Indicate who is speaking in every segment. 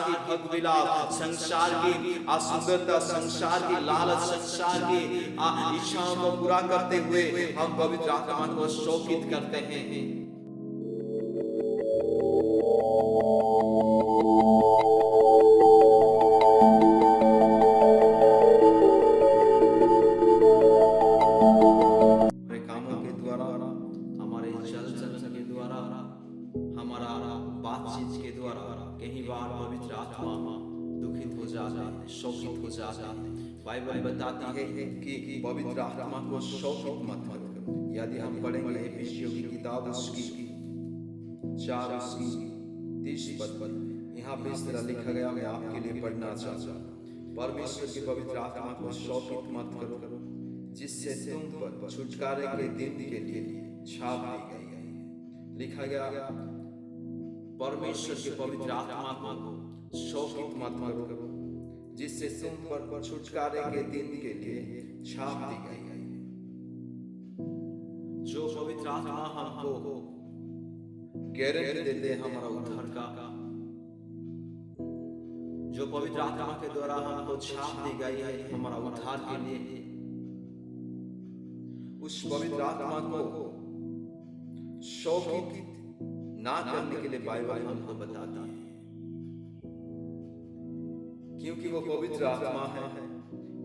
Speaker 1: की भोग विलास, संसार की असुंदरता, संसार की लालच, संसार की इच्छाओं को पूरा करते हुए हम पवित्र आत्मा को शोकित करते हैं। हमारे कामों के द्वारा, हमारे चल चलन के द्वारा, हमारा बातचीत के द्वारा कई बार पवित्र आत्मा दुखित हो जाता है, शोकित हो जाता है। बाइबल बताती है कि पवित्र आत्मा को शोकित मत करो। यदि हम पढ़ेंगे एफिसियों की किताब उसकी 4:30 पद, यहाँ पे इस तरह लिखा गया, मैं आपके लिए पढ़ना चाहता हूँ। परमेश्वर की पवित्र आत्मा को शोकित मत करो, जिससे तुम पर छुटकारे के दिन के लिए छाप दी गई है। लिखा गया, परमेश्वर की पवित्र आत्मा को शोकित मत करो, जिससे तुम पर छुटकारे के दिन के लिए छाप दी गई है। जो पवित्र आत्मा हमको गारंटी देते हैं हमारा उद्धार का, जो पवित्र आत्मा के द्वारा हमको छाप दी गई है हमारा उद्धार के लिए, उस पवित्र आत्मा को शोकित ना करने के लिए बाइबल हमको बताता है, क्योंकि वो पवित्र आत्मा है,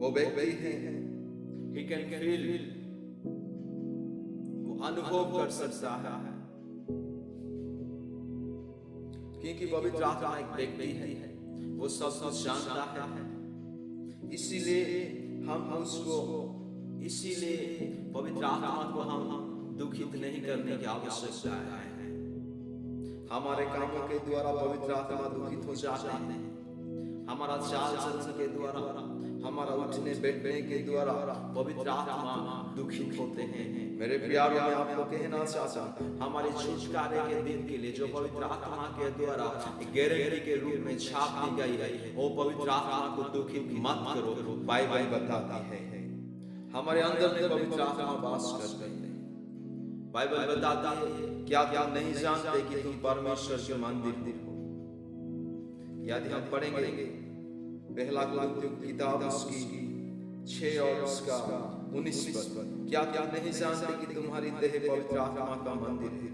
Speaker 1: वो व्यक्ति है, he can feel, वो अनुभव कर सकता है, क्योंकि पवित्र आत्मा एक व्यक्ति है, वो सब कुछ जानता है। इसीलिए पवित्र आत्मा को हम दुखित नहीं करने की आवश्यकता है। हमारे कामों के द्वारा पवित्र आत्मा दुखित हो जाता है, हमारा चाल चलन के द्वारा, हमारा उठने बैठने के द्वारा पवित्र आत्मा दुखित होते हैं। मेरे प्यारों, मैं आपको कहना चाहता हूं, हमारे छुटकारे के दिन के लिए जो पवित्र आत्मा के द्वारा गारंटी के रूप में छाप दी गई है, वो पवित्र आत्मा को दुखित मत करो। बाइबल बताती है हमारे अंदर में पवित्र आत्मा वास करते हैं। बाइबल बताता है, क्या तुम नहीं जानते कि तुम परमेश्वर के मंदिर हो? यदि हम पढ़ेंगे पहला कुरिन्थियों की किताब उसकी 6 और उसका 19 पद, क्या तुम नहीं जानते कि तुम्हारी देह पवित्र आत्मा का मंदिर है,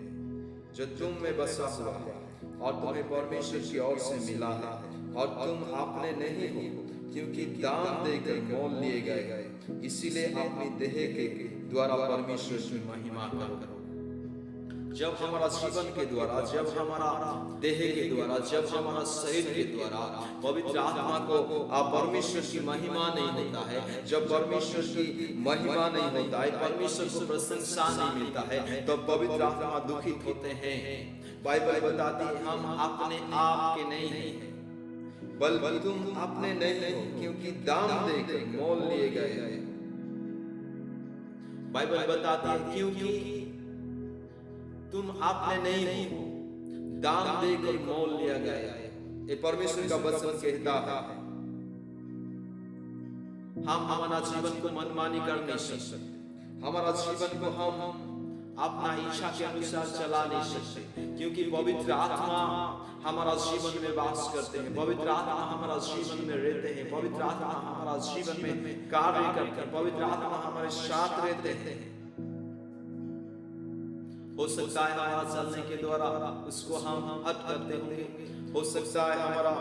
Speaker 1: जो तुम में बसा हुआ है और तुम्हें परमेश्वर की ओर से मिला है, और तुम अपने नहीं हो, क्योंकि दान देकर मोल लिए गए, इसीलिए अपनी देह के द्वारा परमेश्वर की महिमा करो। जब हमारा जीवन के द्वारा, जब हमारा देह के द्वारा, जब हमारा शरीर के द्वारा पवित्र आत्मा को परमेश्वर की महिमा नहीं होता है, जब परमेश्वर की महिमा नहीं होता है, परमेश्वर को प्रशंसा नहीं मिलता है, तो पवित्र आत्मा दुखित होते हैं। बाइबल बताती है हम अपने आप के नहीं हैं, बल्कि तुम अपने नहीं हो, क्योंकि दाम देकर मोल लिए गए। बाइबल बताती है क्योंकि तुम अपने नहीं हो, दाम देकर मोल लिया गया है। ये परमेश्वर का वचन कहता है। हम हमारा जीवन को मनमानी कर नहीं सकते, हमारा जीवन को हम अपना इच्छा के अनुसार चला नहीं सकते, क्योंकि पवित्र आत्मा हमारा जीवन में वास करते हैं, पवित्र आत्मा हमारा जीवन में रहते हैं, पवित्र आत्मा हमारा जीवन में कार्य करते हैं, पवित्र आत्मा हमारे साथ रहते हैं। हो सकता है हमारा चलने के द्वारा उसको हम हट करते होंगे, हो सकता है हमारा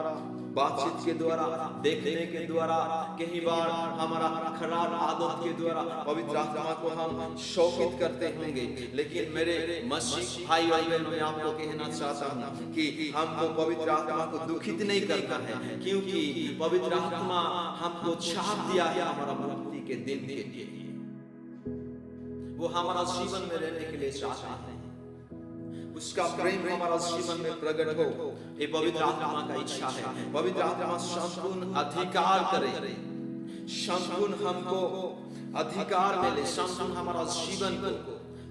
Speaker 1: बातचीत के द्वारा, देखने के द्वारा, कई बार हमारा खराब आदत के द्वारा पवित्र आत्मा को हम शोकित करते होंगे। लेकिन मेरे मसीह भाई और बहनों, मैं आपको कहना चाहता हूं कि हमको पवित्र आत्मा को दुखित नहीं करना है, क्योंकि पवित्र आत्मा हमको छाप दिया है हमारा मुक्ति के दिन के लिए। वो हमारा जीवन में रहने के लिए चाहता है, उसका प्रेम हमारा जीवन में प्रकट हो, ये पवित्र आत्मा का इच्छा है। पवित्र आत्मा संपूर्ण अधिकार करे, संपूर्ण हमको अधिकार मिले, संपूर्ण हमारा जीवन को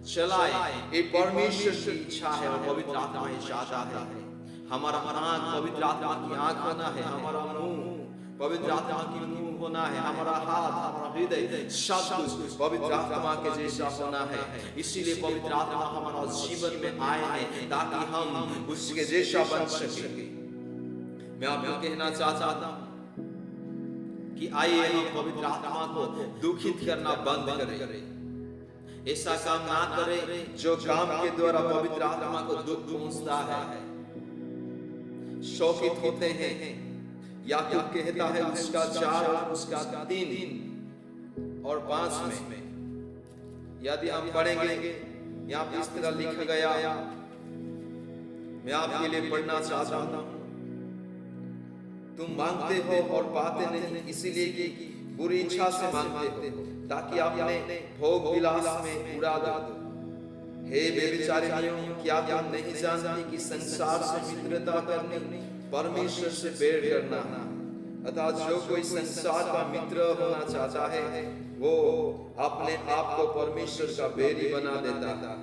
Speaker 1: चलाए, ये परमेश्वर की इच्छा है और पवित्र आत्मा ये चाहता है। हमारा आँख पवित्र आत्मा की आँख होना है, हमारा मुंह पवित्र आत्मा की मुंह होना है, हमारा हाथ, हमारा हृदय सब कुछ पवित्र आत्मा के जैसा होना है। इसीलिए पवित्र आत्मा हमारा जीवन में आए हैं ताकि हम उसके जैसा बन सके। मैं आपको कहना चाहता हूं कि आइए हम पवित्र आत्मा को दुखित करना बंद करें। ऐसा काम ना करें जो काम के द्वारा पवित्र आत्मा को दुख पहुंचता है। शोकित होते हैं, याकूब कहता है उसका 4 और उसका 3 और 5 में, यदि हम पढ़ेंगे यहाँ पे इस तरह लिखा गया, मैं आपके लिए पढ़ना चाहता हूं। तुम मांगते हो और पाते नहीं, इसीलिए कि बुरी इच्छा से मांगते हो ताकि अपने भोग विलास में उड़ा दो। हे बेविचारियों, क्या तुम नहीं जानते कि संसार से मित्रता करनी परमेश्वर से बैर करना है? अर्थात जो कोई संसार का मित्र होना चाहता है वो अपने आप को परमेश्वर का बैरी बना देता है।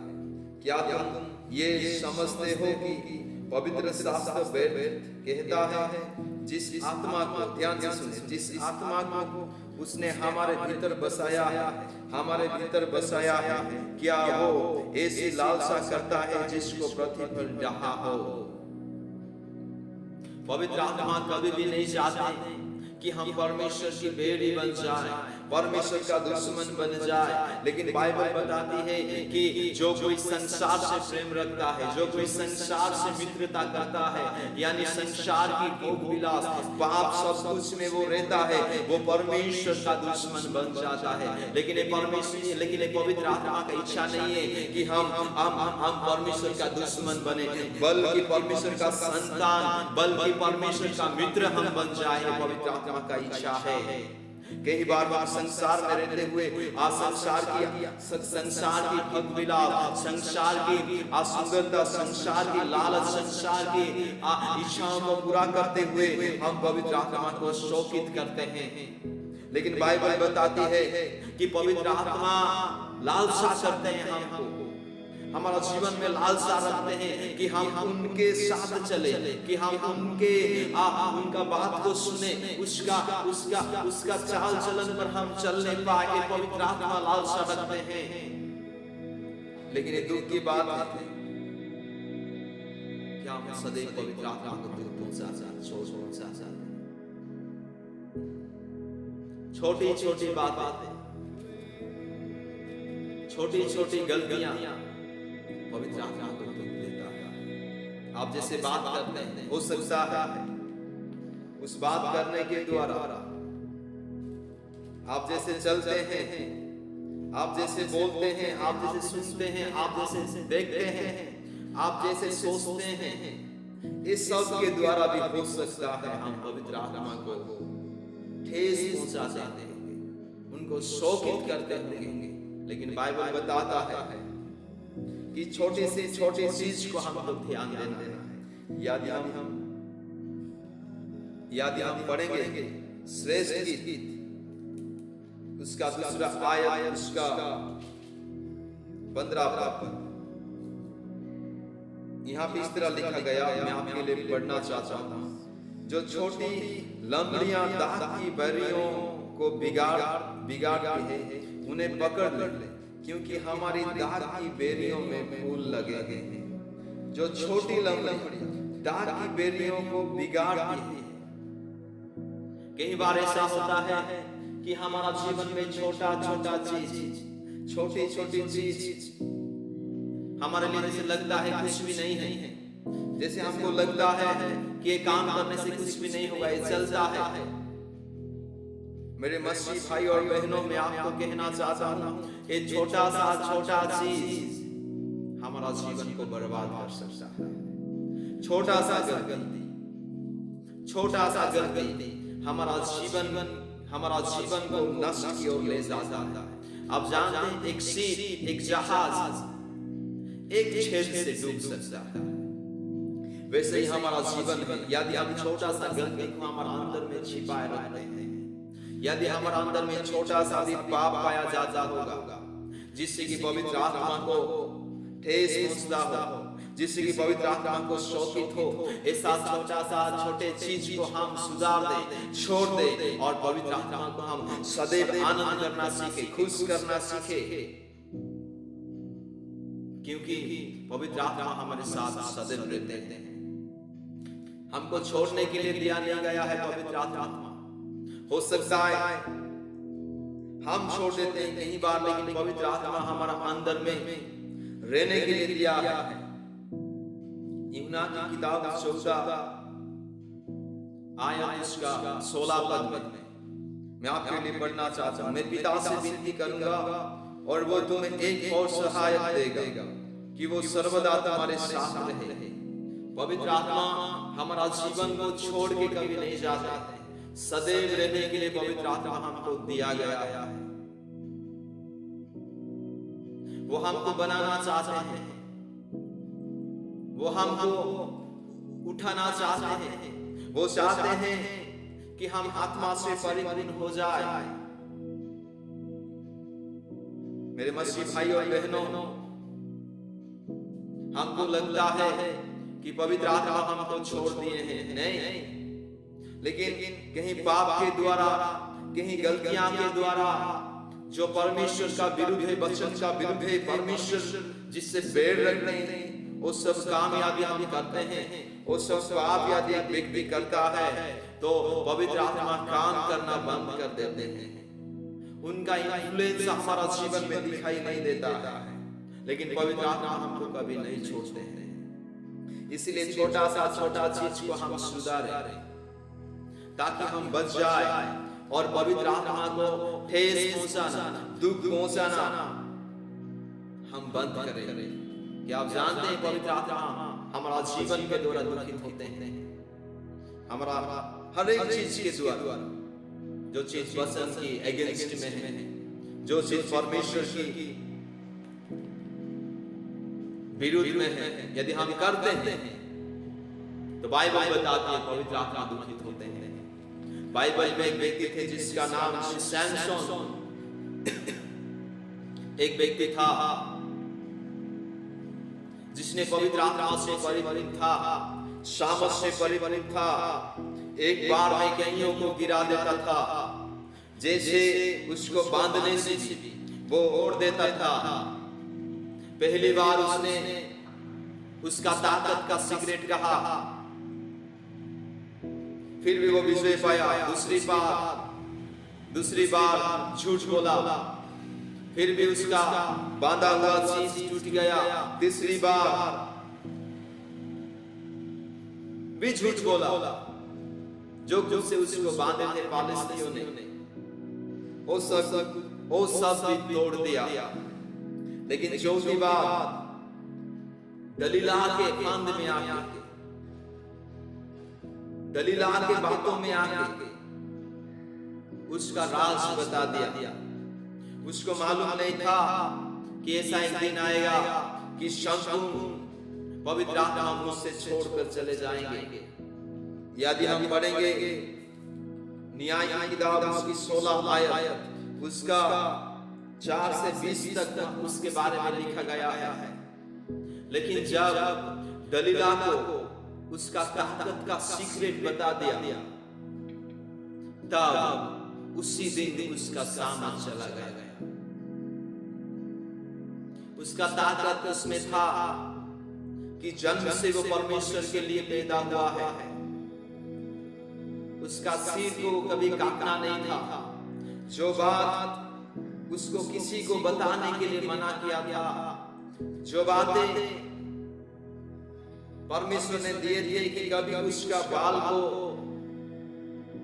Speaker 1: क्या तुम ये समझते हो कि पवित्र शास्त्र वेद कहता है जिस आत्मा को, ध्यान से सुने, जिस आत्मा को उसने हमारे भीतर बसाया है, क्या वो ऐसी लालसा करता है जिसको प्रतिफल रहा हो? पवित्र आत्मा कभी भी नहीं चाहते कि हम परमेश्वर की बेड़ी बन जाए, परमेश्वर का दुश्मन बन जाए। लेकिन बाइबल बताती है कि जो कोई संसार से प्रेम रखता है, जो कोई संसार से मित्रता करता है, यानी संसार की भोग विलास, पाप सब कुछ में वो रहता है, वो परमेश्वर का दुश्मन बन जाता है। लेकिन ये पवित्र आत्मा का इच्छा नहीं है कि हम परमेश्वर का दुश्मन बने, बल्कि परमेश्वर का संतान, बल्कि परमेश्वर का मित्र हम बन जाए। पवित्र आत्मा का इच्छा है। कई बार हम संसार में रहते हुए संसार की भोग विलास, संसार की असुंदरता, संसार की लालच, संसार की इच्छाओं को पूरा करते हुए हम पवित्र आत्मा को शोकित करते हैं। लेकिन बाइबल बताती है कि पवित्र आत्मा लालसा करते हैं, हमको हमारा जीवन में लालसा रखते हैं कि हम उनके साथ चले, कि हम उनका बात को सुने, उसका चाल चलन पर हम चलने पाए। पवित्र आत्मा लालसा रखते हैं। लेकिन ये दुख की बात है, क्या हम सदैव पवित्र आत्मा को दुख पहुंचा सकते? छोटी छोटी बातें, छोटी छोटी गलतियां पवित्र आत्मा को दुख देता है। आप जैसे बात करते हैं, हो सकता है उस बात करने के द्वारा आप जैसे चलते हैं, आप जैसे बोलते हैं, आप जैसे सुनते हैं, आप जैसे देखते हैं, आप जैसे सोचते हैं, इस सब के द्वारा भी हो सकता है हम पवित्र आत्मा को ठेस पहुंचा देते हैं, उनको शोकित करते होंगे। लेकिन बाइबल बताता है कि छोटी से छोटी चीज को हमको ध्यान देना है। यदि हम पढ़ेंगे श्रेष्ठ गीत, उसका दूसरा आयत, उसका 15 पद, यहाँ पे इस तरह लिखा गया, मैं आपके लिए पढ़ना चाहता हूँ। जो छोटी लंबड़ियां दाख की बरियों को बिगाड़ के उन्हें पकड़ ले, क्योंकि हमारी दाख की बेरियों में फूल लगे हैं। जो छोटी लंबड़ियां दाख की बेरियों को बिगाड़ती हैं। कई बार ऐसा होता है कि हमारा जीवन में छोटा छोटा चीज, छोटी छोटी चीज हमारे लिए जैसे लगता है कुछ भी नहीं है, जैसे हमको लगता है कि ये काम करने से कुछ भी नहीं होगा, ये चलता है। मेरे मसीह भाई और बहनों, मैं आपको कहना चाहता हूँ, ये छोटा सा चीज हमारा जीवन को बर्बाद कर सकता है। छोटा सा गलती हमारा जीवन को नष्ट की ओर ले जाता है। आप जानते हैं एक सीप, एक जहाज एक छेद से डूब सकता है, वैसे ही हमारा जीवन है। यदि हम छोटा सा गलती को हमारा अंदर में छिपाए रखते हैं, यदि हमारा अंदर में छोटा सा भी पाप पाया जाता होगा, जिससे कि पवित्र आत्मा को ठेस पहुंचता हो, जिससे कि पवित्र आत्मा को शोकित हो, ऐसा छोटे चीज को हम सुधार दे, छोड़ दे और पवित्र आत्मा को हम सदैव आनंद करना सीखे, खुश करना सीखे, क्योंकि पवित्र आत्मा हमारे साथ सदैव रहते हैं। हमको छोड़ने के लिए दिया नहीं गया है पवित्र आत्मा। हो सकता है हम छोड़ देते हैं कई बार, लेकिन पवित्र आत्मा हमारा अंदर में रहने के लिए दिया है। यूहन्ना की किताब 14 आयत उसका 16 पद में मैं आपके लिए पढ़ना चाहता हूं। मैं पिता से विनती करूंगा और वो तुम्हें एक और सहायक देगा कि वो सर्वदा तुम्हारे साथ रहे। पवित्र आत्मा हमारा जीवन को छोड़ के कभी नहीं जाता है, सदैव रहने के लिए पवित्र आत्मा हमको दिया गया है। वो हमको बनाना चाहते हैं, वो हमको उठाना चाहते हैं, वो चाहते हैं कि हम आत्मा से परिपूर्ण हो जाए। मेरे मसीह भाई और बहनों, हमको लगता है कि पवित्र आत्मा हमको छोड़ दिए हैं, नहीं, लेकिन कहीं पाप के द्वारा, कहीं गलतियां के द्वारा जो परमेश्वर का विरुद्ध है, वचन का विरुद्ध है, परमेश्वर जिससे बैर रख रहे हैं, वो सब कामयाबी हम करते हैं, वो सब पाप यदि एक व्यक्ति करता है तो पवित्र आत्मा काम करना बंद कर देते हैं। उनका इन्फ्लुएंस हमारा जीवन में दिखाई नहीं देता है, लेकिन पवित्र आत्मा हमको कभी नहीं छोड़ते हैं। इसलिए छोटा चीज को हम सुधारें ताकि हम बच जाए और पवित्र आत्मा को ठेस पहुंचाना, दुख पहुंचाना हम बंद करें। क्या आप जानते हैं पवित्र आत्मा हमारा जीवन के द्वारा दुखित होते हैं, हमारा हर एक चीज के द्वारा। जो चीज वचन की अगेंस्ट में है, जो चीज परमेश्वर की विरुद्ध में है, यदि हम करते हैं तो बाइबल बताती है पवित्र आत्मा दुखित होते हैं। बाइबल में एक व्यक्ति थे जिसका नाम सैमसन, एक व्यक्ति था जिसने पवित्र आत्मा से परिपूर्ण था, सामर्थ से परिपूर्ण था। एक बार में कईयों को गिरा देता था, जैसे उसको बांधने से वो ओढ़ देता था। पहली बार उसने उसका ताकत का सीक्रेट कहा, फिर भी वो विजय पाया। दूसरी बार झूठ बोला, फिर भी उसका बांधा हुआ चीज टूट गया। तीसरी बार भी झूठ बोला, जो कुछ से उसको बांधे थे फालिस्तियों ने, वो सब भी तोड़ दिया। लेकिन चौथी बार दलीला के फंद में आके, दलीला के बातों में आके उसका राज बता दिया। उसको मालूम नहीं था कि ऐसा एक दिन आएगा कि संपूर्ण पवित्र आत्मा मुझसे छोड़कर चले जाएंगे। यदि हम पढ़ेंगे न्याय की किताब उसकी 16 आयत, उसका 4 से 20 तक उसके बारे में लिखा गया है। लेकिन जब दलीला को उसका ताकत का सीक्रेट बता दिया, तब उसी दिन उसका सामान चला गया। उसका ताकत उसमें था कि जन्म से वो परमेश्वर के लिए पैदा हुआ है। उसका सिर को कभी काटना नहीं था। जो बात उसको किसी को बताने के लिए मना किया था, जो बातें परमेश्वर ने दिए थे कि कभी उसका बाल को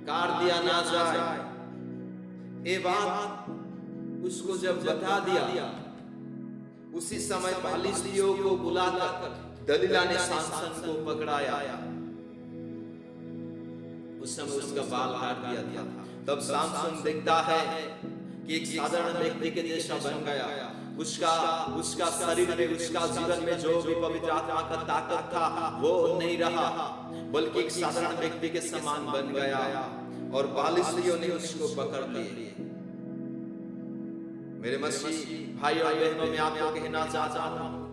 Speaker 1: काट दिया ना जाए, ये बात उसको जब बता दिया, उसी समय फालिस्तियों को बुलाकर दलीला ने सामसन को पकड़ाया। उस समय उसका बाल काट दिया था। तब सामसन देखता है कि एक साधारण व्यक्ति के जैसा बन गया। उसका शरीर में, उसका जीवन में जो भी पवित्र आत्मा का ताकत था वो नहीं रहा, बल्कि एक साधारण व्यक्ति के समान बन गया। और फालिस्तियों ने उसको पकड़ लिए। मेरे मसीह भाई और बहनों, मैं आपको कहना चाहता हूं,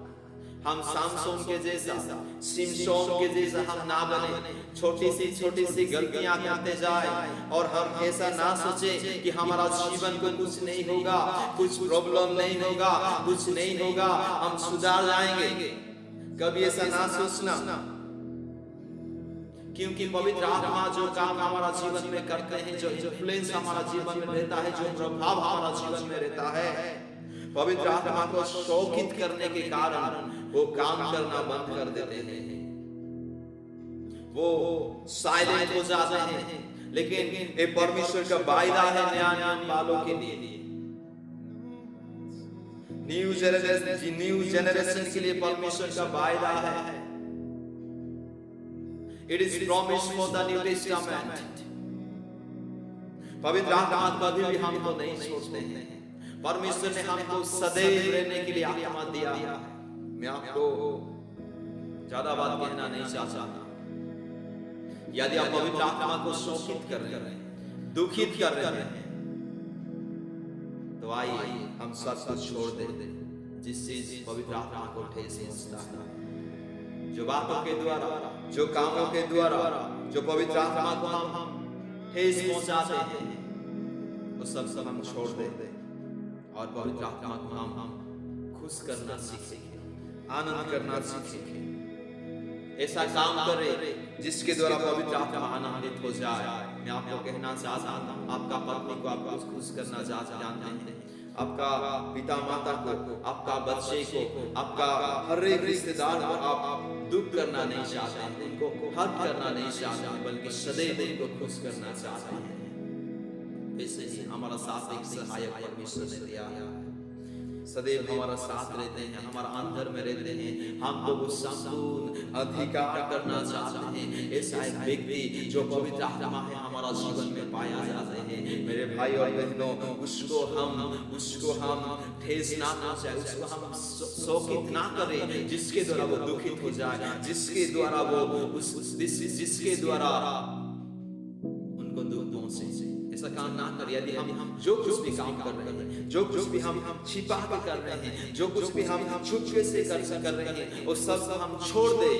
Speaker 1: हम सामसोन के जैसा, सिमसोन के जैसा हम ना बने। छोटी सी गलतियां करते जाए और हम ऐसा ना सोचे कि हमारा जीवन को कुछ नहीं होगा, कुछ प्रॉब्लम नहीं होगा, कुछ नहीं होगा, हम सुधार जाएंगे। कभी ऐसा ना सोचना। क्योंकि पवित्र आत्मा जो काम हमारा जीवन में करते हैं, जो इन्फ्लुएंस हमारा जीवन में रहता है, जो प्रभाव हमारा जीवन में रहता है, पवित्र आत्मा को शोकित करने के कारण वो काम करना बंद कर देते हैं, वो साइलेंट हो जाते हैं। लेकिन ये परमेश्वर का वायदा है नया नियम वालों के लिए, न्यू जनरेशन के लिए परमेश्वर का वायदा है। It is promised for the New Testament. पवित्र आत्मा कभी भी हमको नहीं छोड़ते हैं। परमेश्वर ने हमको सदैव रहने के लिए आत्मा दिया। मैं आपको ज्यादा बात कहना नहीं चाहता। यदि आप पवित्र आत्मा को शोकित कर रहे हैं, दुखित कर रहे हैं, तो आइए हम सब कुछ छोड़ दें जिससे पवित्र आत्मा को ठेस पहुंचता है। जो बातों के द्वारा, जो कामों के द्वारा, जो पवित्र आत्मा को हम ठेस पहुंचाते हैं, वो सब हम छोड़ दें और पवित्र आत्मा को हम खुश करना सीखें, आनंद करना सीखें। ऐसा काम करें जिसके द्वारा पवित्र आत्मा आनंदित हो जाए। मैं आपको कहना चाहता हूं, आपका पत्नी को आप खुश करना जानते हैं, आपका पिता माता को, आपका बच्चे को, आपका हर एक रिश्तेदार को आप दुख करना नहीं चाहते हैं, उनको हर्ट करना नहीं चाहते हैं, बल्कि सदैव उनको खुश करना चाहते हैं। ऐसे ही हमारा साथ एक सहायक परमेश्वर ने दिया है, सदैव हमारा साथ रहते हैं, हमारा अंदर में रहते हैं, हमको वो संपूर्ण अधिकार करना चाहते हैं। ऐसा एक व्यक्ति जो पवित्र आत्मा है हमारा जीवन में पाया जाता है। मेरे भाई और बहनों, उसको हम ठेस ना पहुंचाए, उसको हम शोकित ना करें, जिसके द्वारा वो दुखित हो जाए, जिसके द्वारा वो जिसके द्वारा उनको दुख पहुंचे। ऐसा काम ना करें। यदि हम जो कुछ भी काम कर रहे हैं, जो कुछ भी हम छिपा के कर रहे हैं, जो कुछ भी हम छुपके से कर रहे हैं, वो सब हम छोड़ दें